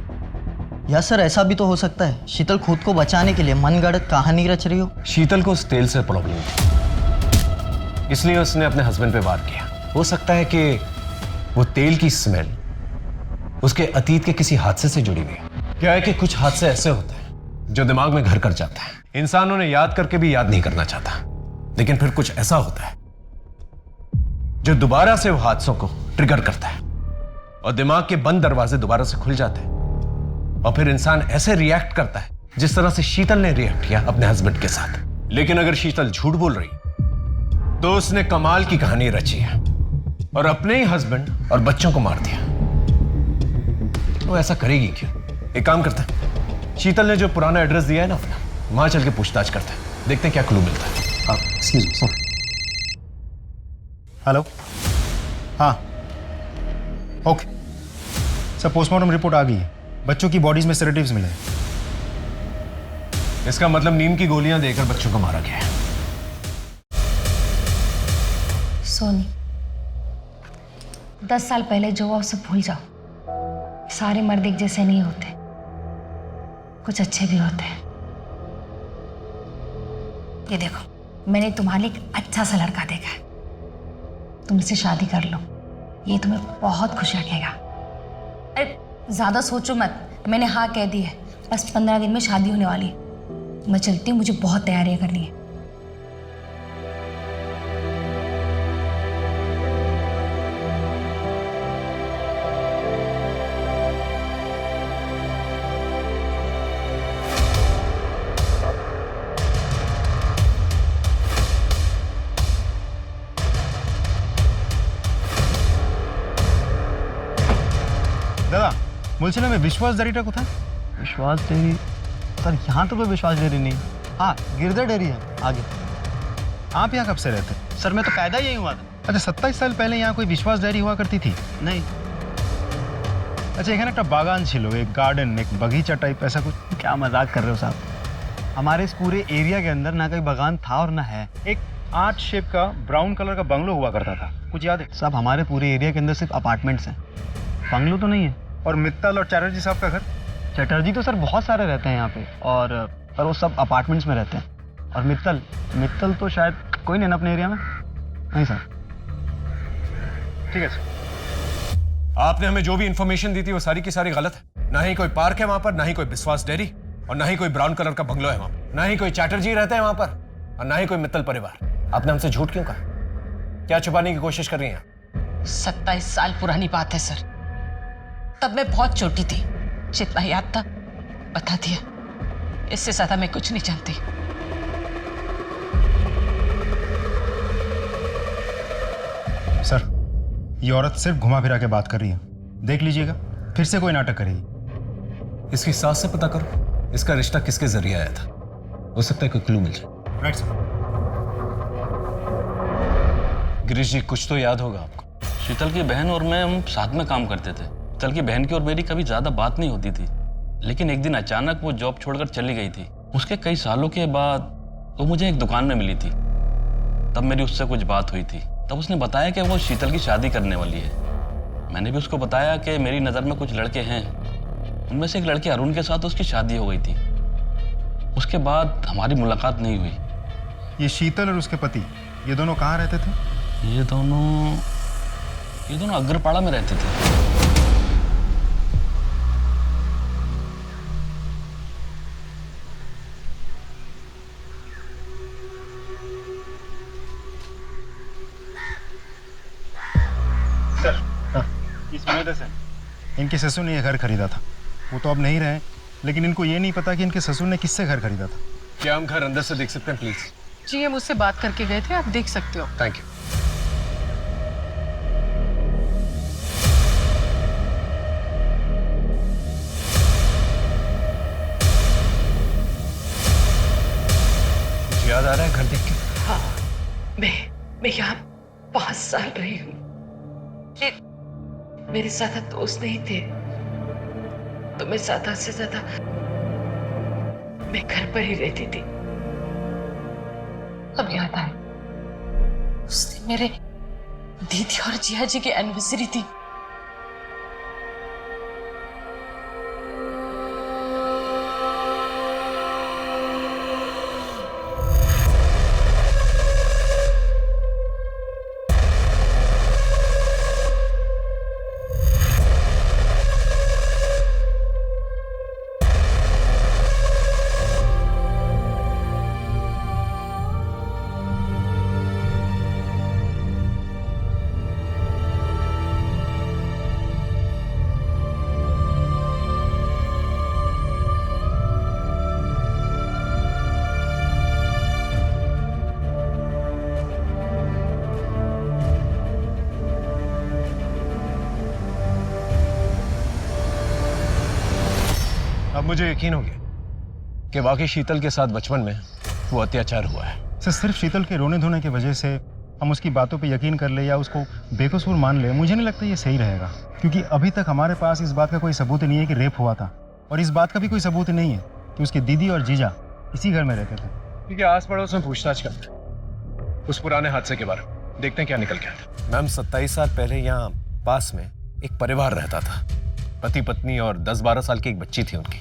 या सर ऐसा भी तो हो सकता है शीतल खुद को बचाने के लिए मनगढ़ंत कहानी रच रही हो। शीतल को उस तेल से प्रॉब्लम थी, इसलिए उसने अपने हस्बैंड पे वार किया। हो सकता है कि वो तेल की स्मेल उसके अतीत के किसी हादसे से जुड़ी हुई है। क्या है कि कुछ हादसे ऐसे होते हैं जो दिमाग में घर कर जाता है, इंसान उन्हें याद करके भी याद नहीं करना चाहता, लेकिन फिर कुछ ऐसा होता है जो दोबारा से वो हादसों को ट्रिगर करता है और दिमाग के बंद दरवाजे दोबारा से खुल जाते हैं और फिर इंसान ऐसे रिएक्ट करता है जिस तरह से शीतल ने रिएक्ट किया अपने हस्बैंड के साथ। लेकिन अगर शीतल झूठ बोल रही तो उसने कमाल की कहानी रची है और अपने ही हस्बैंड और बच्चों को मार दिया। वो ऐसा करेगी क्यों? एक काम करते हैं, शीतल ने जो पुराना एड्रेस दिया है ना अपना, वहां चल के पूछताछ करते हैं, देखते हैं क्या क्लू मिलता है। Excuse me sir. हेलो, हाँ ओके सर, पोस्टमार्टम रिपोर्ट आ गई है, बच्चों की बॉडीज में सेडेटिव्स मिले हैं। इसका मतलब नींद की गोलियां देकर बच्चों को मारा गया है। सोनी, 10 साल पहले जो हुआ उसे भूल जाओ। सारे मर्द एक जैसे नहीं होते, कुछ अच्छे भी होते हैं। ये देखो, मैंने तुम्हारे लिए एक अच्छा सा लड़का देखा है, तुम इससे शादी कर लो, ये तुम्हें बहुत खुश रखेगा। अरे ज़्यादा सोचो मत, मैंने हाँ कह दी है, बस 15 दिन में शादी होने वाली है। मैं चलती हूँ, मुझे बहुत तैयारियाँ करनी है। दादा, मुलसिना में विश्वास डेयरीटा कोথায়? विश्वास डेयरी सर, यहाँ तो कोई विश्वास डेयरी नहीं। हाँ, गिरधर डेयरी है आगे। आप यहाँ कब से रहते हैं? सर मैं तो पैदा ही हुआ था। अच्छा, 27 साल पहले यहाँ कोई विश्वास डेयरी हुआ करती थी? नहीं। अच्छा, এখানে একটা বাগান ছিল, एक गार्डन, एक बगीचा टाइप ऐसा कुछ? क्या मजाक कर रहे हो साहब? हमारे इस पूरे एरिया के अंदर ना कोई बागान था और ना है। एक आर्च शेप का ब्राउन कलर का बंगलो हुआ करता था, कुछ याद है? साहब हमारे पूरे एरिया के अंदर सिर्फ अपार्टमेंट्स हैं, बंगलो तो नहीं है। और मित्तल और चैटर्जी साहब का घर? चटर्जी तो सर बहुत सारे रहते हैं यहाँ पे, और पर वो सब अपार्टमेंट्स में रहते हैं। और मित्तल तो शायद कोई नहीं ना अपने एरिया में। नहीं सर। ठीक है सर। आपने हमें जो भी इंफॉर्मेशन दी थी वो सारी की सारी गलत है। ना ही कोई पार्क है वहां पर, ना ही कोई विश्वास डेयरी, और ना ही कोई ब्राउन कलर का बंगलो है वहां पर, ना ही कोई चैटर्जी रहते हैं वहां पर, और ना ही कोई मित्तल परिवार। आपने हमसे झूठ क्यों कहा? क्या छुपाने की कोशिश कर रही हैं? 27 साल पुरानी बात है सर, तब मैं बहुत छोटी थी, जितना याद था बता दिया, इससे ज्यादा मैं कुछ नहीं जानती। सर, ये औरत सिर्फ घुमा फिरा के बात कर रही है, देख लीजिएगा, फिर से कोई नाटक करेगी। इसकी सास से पता करो इसका रिश्ता किसके जरिए आया था, हो सकता है कोई क्लू मिल जाए। Right sir. गिरीश जी कुछ तो याद होगा आपको। शीतल की बहन और मैं हम साथ में काम करते थे। शीतल की बहन की और मेरी कभी ज्यादा बात नहीं होती थी, लेकिन एक दिन अचानक वो जॉब छोड़कर चली गई थी। उसके कई सालों के बाद वो मुझे एक दुकान में मिली थी। तब मेरी उससे कुछ बात हुई थी। तब उसने बताया कि वो शीतल की शादी करने वाली है। मैंने भी उसको बताया कि मेरी नज़र में कुछ लड़के हैं, उनमें से एक लड़के अरुण के साथ उसकी शादी हो गई थी। उसके बाद हमारी मुलाकात नहीं हुई। ये शीतल और उसके पति ये दोनों कहाँ रहते थे? ये दोनों अग्रपाड़ा में रहते थे। सर इस वजह से इनके ससुर ने यह घर खरीदा था। वो तो अब नहीं रहे, लेकिन इनको ये नहीं पता कि इनके ससुर ने किससे घर खरीदा था। क्या हम घर अंदर से देख सकते हैं प्लीज? जी हम उससे बात करके गए थे, आप देख सकते हो। Thank you. याद आ रहा है घर देख के? हाँ, मैं यहाँ 5 साल रही हूँ। मेरे ज्यादा दोस्त नहीं थे, तो मैं ज्यादा से ज्यादा मैं घर पर ही रहती थी। अब याद आए, उस दिन मेरे दीदी और जिया जी की एनिवर्सरी थी। अब मुझे यकीन हो गया कि वाकई शीतल के साथ बचपन में वो अत्याचार हुआ है। सर सिर्फ शीतल के रोने धोने की वजह से हम उसकी बातों पे यकीन कर ले या उसको बेकसूर मान ले, मुझे नहीं लगता ये सही रहेगा। क्योंकि अभी तक हमारे पास इस बात का कोई सबूत नहीं है कि रेप हुआ था, और इस बात का भी कोई सबूत नहीं है कि उसकी दीदी और जीजा इसी घर में रहते थे। ठीक है, आस पड़ोस में पूछताछ करते हैं उस पुराने हादसे के बारे में, देखते हैं क्या निकल के आता है। मैम 27 साल पहले यहाँ पास में एक परिवार रहता था, पति पत्नी और 10-12 साल की एक बच्ची थी उनकी।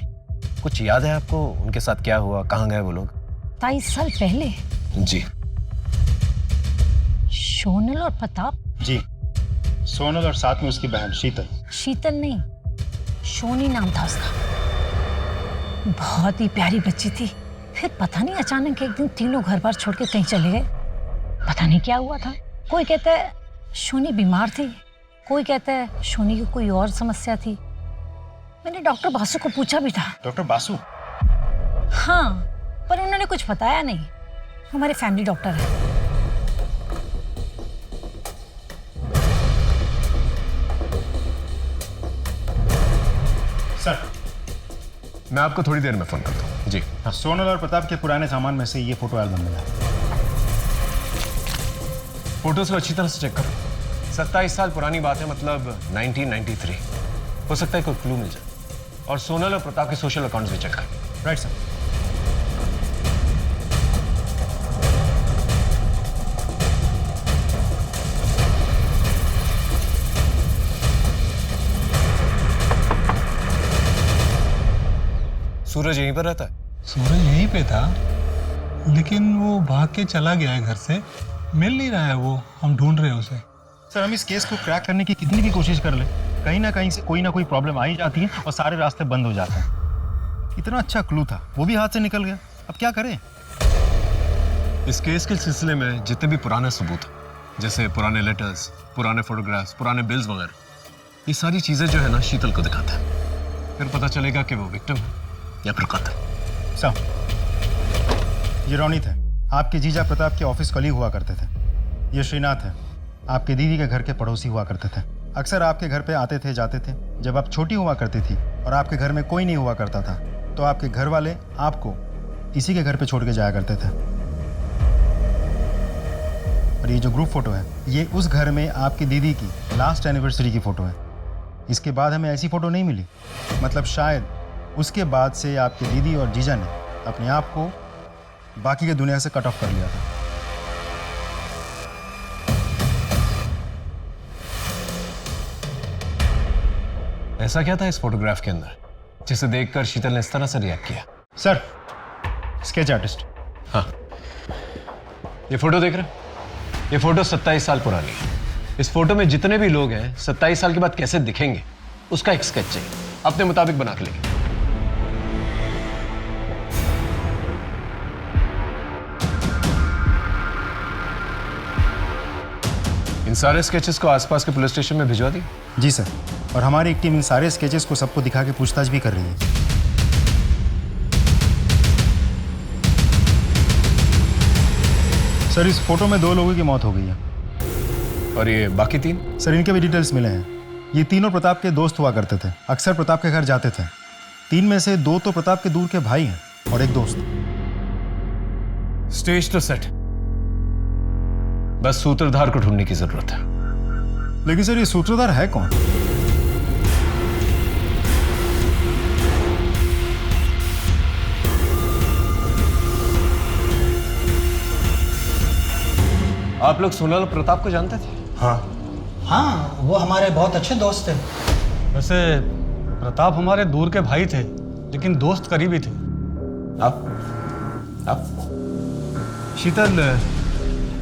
कुछ याद है आपको उनके साथ क्या हुआ, कहाँ गए वो लोग? 27 साल पहले? जी। सोनल और प्रताप? जी, सोनल और साथ में उसकी बहन शीतल। शीतल नहीं, सोनी नाम था उसका। बहुत ही प्यारी बच्ची थी। फिर पता नहीं अचानक एक दिन तीनों घर बार छोड़ के कहीं चले गए। पता नहीं क्या हुआ था। कोई कहता है सोनी बीमार थी, कोई कहता है सोनी की कोई और समस्या थी। मैंने डॉक्टर बासु को पूछा भी था। डॉक्टर बासु? हाँ, पर उन्होंने कुछ बताया नहीं। हमारे फैमिली डॉक्टर है। सर मैं आपको थोड़ी देर में फोन करता हूँ। जी हाँ। सोनल और प्रताप के पुराने सामान में से ये फोटो एल्बम मिला है। फोटोज को अच्छी तरह से चेक करो। 27 साल पुरानी बात है, मतलब 1993। हो सकता है कोई क्लू मिल जाए। और सोनल और प्रताप के सोशल अकाउंट्स भी चेक करें। Right sir. सूरज यहीं पर रहता है? सूरज यहीं पे था, लेकिन वो भाग के चला गया है घर से। मिल नहीं रहा है वो, हम ढूंढ रहे हैं उसे। सर हम इस केस को क्रैक करने की कितनी भी कोशिश कर ले, कहीं ना कहीं से कोई ना कोई प्रॉब्लम आ ही जाती है और सारे रास्ते बंद हो जाते हैं। इतना अच्छा क्लू था, वो भी हाथ से निकल गया। अब क्या करें? इस केस के सिलसिले में जितने भी पुराने सबूत हैं, जैसे पुराने लेटर्स, पुराने फोटोग्राफ्स, पुराने बिल्स वगैरह, ये सारी चीजें जो है ना शीतल को दिखाते हैं। फिर पता चलेगा कि वो विक्टिम है या फिर कातिल। सर ये रोनित है, आपके जीजा प्रताप के ऑफिस कलीग हुआ करते थे। ये श्रीनाथ है, आपके दीदी के घर के पड़ोसी हुआ करते थे। अक्सर आपके घर पे आते थे जाते थे। जब आप छोटी हुआ करती थी और आपके घर में कोई नहीं हुआ करता था तो आपके घर वाले आपको इसी के घर पे छोड़ के जाया करते थे। और ये जो ग्रुप फोटो है ये उस घर में आपकी दीदी की लास्ट एनिवर्सरी की फ़ोटो है। इसके बाद हमें ऐसी फ़ोटो नहीं मिली। मतलब शायद उसके बाद से आपकी दीदी और जीजा ने अपने आप को बाकी की दुनिया से कट ऑफ कर लिया था। ऐसा क्या था इस फोटोग्राफ के अंदर जिसे देखकर शीतल ने इस तरह से रिएक्ट किया? Sir, sketch artist. हाँ, ये फोटो देख रहे हैं? ये फोटो 27 साल पुरानी है। इस फोटो में जितने भी लोग हैं 27 साल के बाद कैसे दिखेंगे उसका एक स्केच चाहिए, अपने मुताबिक बना के लेंगे। इन सारे स्केचेस को आसपास के पुलिस स्टेशन में भिजवा दी? जी सर, और हमारी एक टीम इन सारे स्केचेस को सबको दिखा के पूछताछ भी कर रही है। सर, इस फोटो में 2 लोगों की मौत हो गई है। और ये बाकी 3? सर, इनके भी डिटेल्स मिले हैं। ये तीनों प्रताप के दोस्त हुआ करते थे, अक्सर प्रताप के घर जाते थे। 3 में से 2 तो प्रताप के दूर के भाई हैं और एक दोस्त। स्टेज तो सेट, बस सूत्रधार को ढूंढने की जरूरत है। लेकिन सर, ये सूत्रधार है कौन? आप लोग सोनल और प्रताप को जानते थे? हाँ, वो हमारे बहुत अच्छे दोस्त थे। वैसे प्रताप हमारे दूर के भाई थे, लेकिन दोस्त करीबी थे। आप शीतल,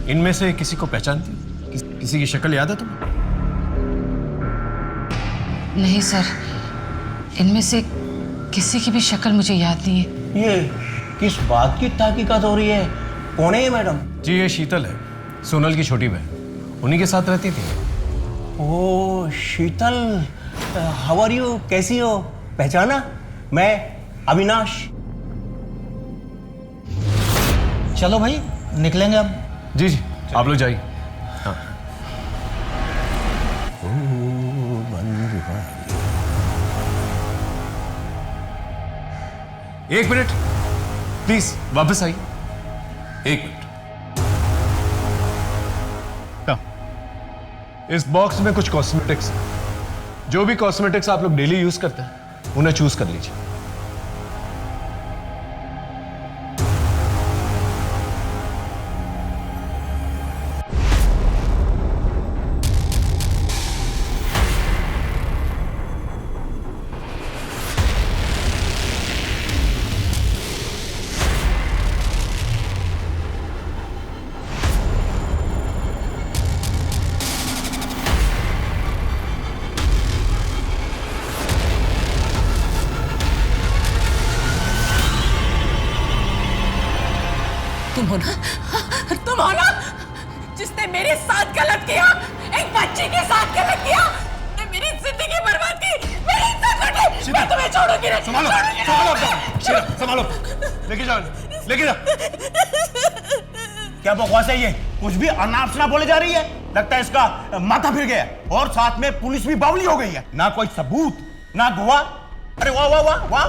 इनमें से किसी को पहचानती हो? किसी की शक्ल याद है तुम्हें? नहीं सर, इनमें से किसी की भी शक्ल मुझे याद नहीं है। ये किस बात की तहकीकात हो रही है? कौन है ये मैडम? जी, ये शीतल है, सोनल की छोटी बहन। उन्हीं के साथ रहती थी। ओ शीतल, हाउ आर यू? कैसी हो? पहचाना? मैं अविनाश। चलो भाई, निकलेंगे अब। जी जी, आप लोग जाइए। हाँ। एक मिनट प्लीज, वापस आइए। 1 मिनट। इस बॉक्स में कुछ कॉस्मेटिक्स हैं। जो भी कॉस्मेटिक्स आप लोग डेली यूज करते हैं उन्हें चूज कर लीजिए। तुम हो ना जिसने मेरे साथ गलत किया, एक बच्ची के साथ गलत किया, ने मेरी जिंदगी बर्बाद की, मेरी इज्जत लूटी। मैं तुम्हें छोड़ूंगी नहीं। संभालो, संभालो, लेके जाओ, लेके जाओ। क्या बकवास है ये? कुछ भी अनाप शनाप बोले जा रही है। लगता है इसका माथा फिर गया और साथ में पुलिस भी बावली हो गई है। ना कोई सबूत, ना गवाह। अरे वाह वाह वाह वाह!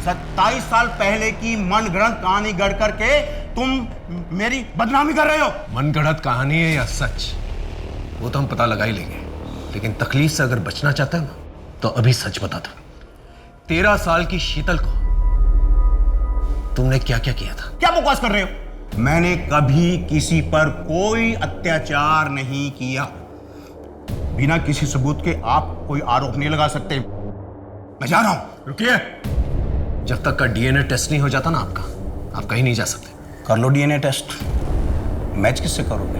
27 साल पहले की मनगढ़ंत कहानी गढ़ करके तुम मेरी बदनामी कर रहे हो। मनगढ़ंत कहानी है या सच, वो तो हम पता लगा ही लेंगे। लेकिन तकलीफ से अगर बचना चाहते हो ना तो अभी सच बता दो। 13 साल की शीतल को तुमने क्या क्या किया था? क्या बकवास कर रहे हो? मैंने कभी किसी पर कोई अत्याचार नहीं किया। बिना किसी सबूत के आप कोई आरोप नहीं लगा सकते। मैं जा रहा हूं। रुकिए, जब तक का डीएनए टेस्ट नहीं हो जाता ना आपका, आप कहीं नहीं जा सकते। कर लो डीएनए टेस्ट। मैच किससे करोगे?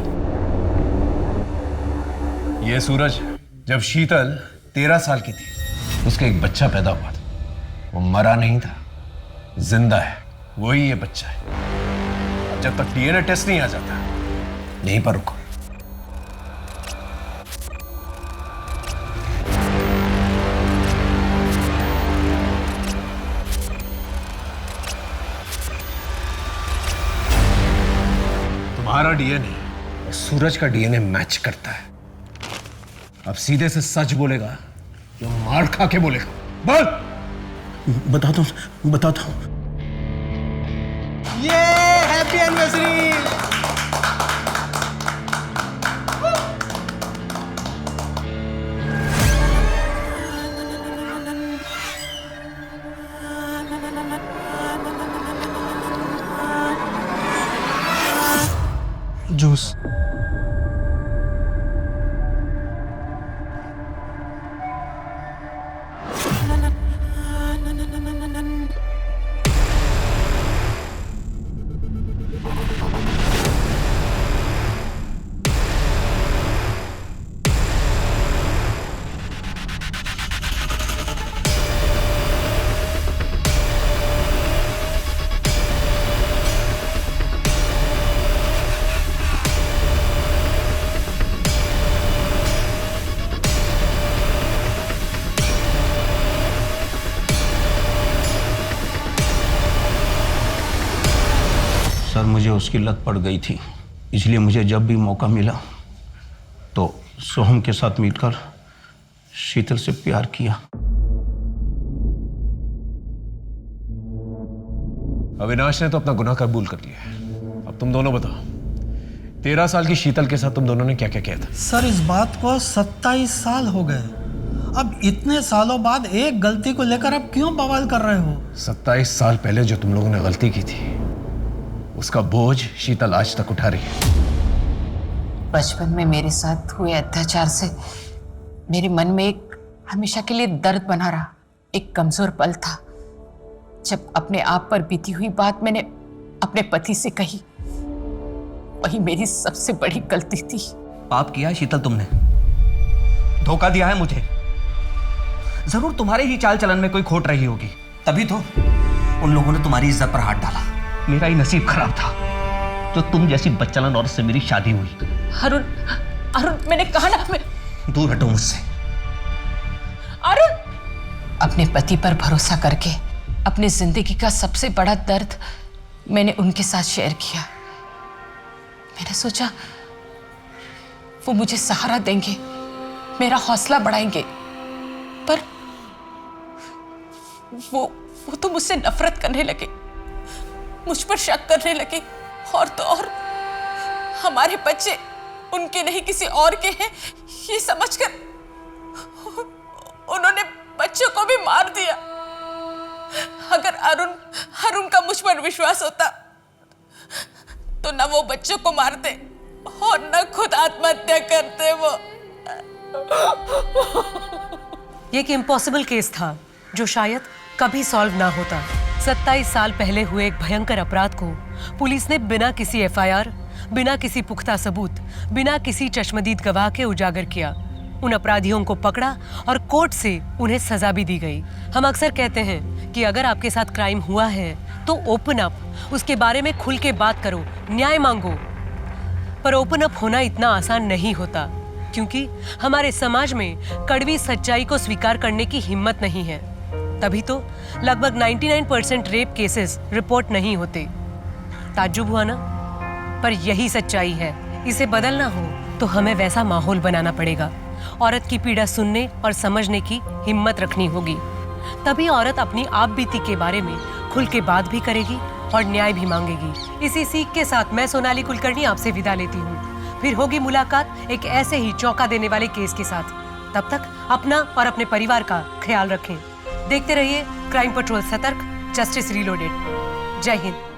ये सूरज, जब शीतल 13 साल की थी उसका एक बच्चा पैदा हुआ था। वो मरा नहीं था, जिंदा है। वही ये बच्चा है। अब जब तक डीएनए टेस्ट नहीं आ जाता, यहीं पर रुको। तुम्हारा डीएनए और सूरज का डीएनए मैच करता है। अब सीधे से सच बोलेगा या मार खा के बोलेगा? बोल। बताता हूँ। ये हैप्पी एनिवर्सरी। जूस। सर, मुझे उसकी लत पड़ गई थी, इसलिए मुझे जब भी मौका मिला तो सोहम के साथ मिलकर शीतल से प्यार किया। अविनाश ने तो अपना गुनाह कबूल कर लिया है। अब तुम दोनों बताओ, 13 साल की शीतल के साथ तुम दोनों ने क्या क्या किया था? सर, इस बात को 27 साल हो गए। अब इतने सालों बाद एक गलती को लेकर अब क्यों बवाल कर रहे हो? 27 साल पहले जो तुम लोगों ने गलती की थी, उसका बोझ शीतल आज तक उठा रही है। बचपन में मेरे साथ हुए अत्याचार से मेरे मन में एक हमेशा के लिए दर्द बना रहा, एक कमजोर पल था जब अपने आप पर बीती हुई बात मैंने अपने पति से कही। वही मेरी सबसे बड़ी गलती थी। पाप किया है शीतल तुमने, धोखा दिया है मुझे। जरूर तुम्हारे ही चाल चलन में कोई खोट रही होगी, तभी तो उन लोगों ने तुम्हारी इज्जत पर हाथ डाला। मेरा ही नसीब खराब था जो तुम जैसी बच्चालन औरत से मेरी शादी हुई। अरुण, अरुण मैंने कहा ना, मैं दूर हटो मुझसे। अरुण, अपने पति पर भरोसा करके अपनी जिंदगी का सबसे बड़ा दर्द मैंने उनके साथ शेयर किया। मैंने सोचा वो मुझे सहारा देंगे, मेरा हौसला बढ़ाएंगे, पर वो तो मुझसे नफरत करने लगे, मुझ पर शक करने लगे, और तो और हमारे बच्चे उनके नहीं किसी और के हैं ये समझकर उन्होंने बच्चों को भी मार दिया। अगर अरुण का मुझ पर विश्वास होता तो न वो बच्चों को मारते और न खुद आत्महत्या करते। वो ये एक इम्पॉसिबल केस था जो शायद कभी सॉल्व ना होता। 27 साल पहले हुए एक भयंकर अपराध को पुलिस ने बिना किसी एफआईआर, बिना किसी पुख्ता सबूत, बिना किसी चश्मदीद गवाह के उजागर किया। उन अपराधियों को पकड़ा और कोर्ट से उन्हें सजा भी दी गई। हम अक्सर कहते हैं कि अगर आपके साथ क्राइम हुआ है तो ओपन अप, उसके बारे में खुल के बात करो, न्याय मांगो। पर ओपन अप होना इतना आसान नहीं होता, क्योंकि हमारे समाज में कड़वी सच्चाई को स्वीकार करने की हिम्मत नहीं है। तभी तो लगभग 99% रेप केसेस रिपोर्ट नहीं होते। ताज्जुब हुआ ना? पर यही सच्चाई है। इसे बदलना हो तो हमें वैसा माहौल बनाना पड़ेगा। औरत की पीड़ा सुनने और समझने की हिम्मत रखनी होगी। तभी औरत अपनी आप बीती के बारे में खुल के बात भी करेगी और न्याय भी मांगेगी। इसी सीख के साथ मैं सोनाली कुलकर्णी आपसे विदा लेती हूँ। फिर होगी मुलाकात एक ऐसे ही चौंका देने वाले केस के साथ। तब तक अपना और अपने परिवार का ख्याल रखें। देखते रहिए क्राइम पेट्रोल, सतर्क, जस्टिस रीलोडेड। जय हिंद।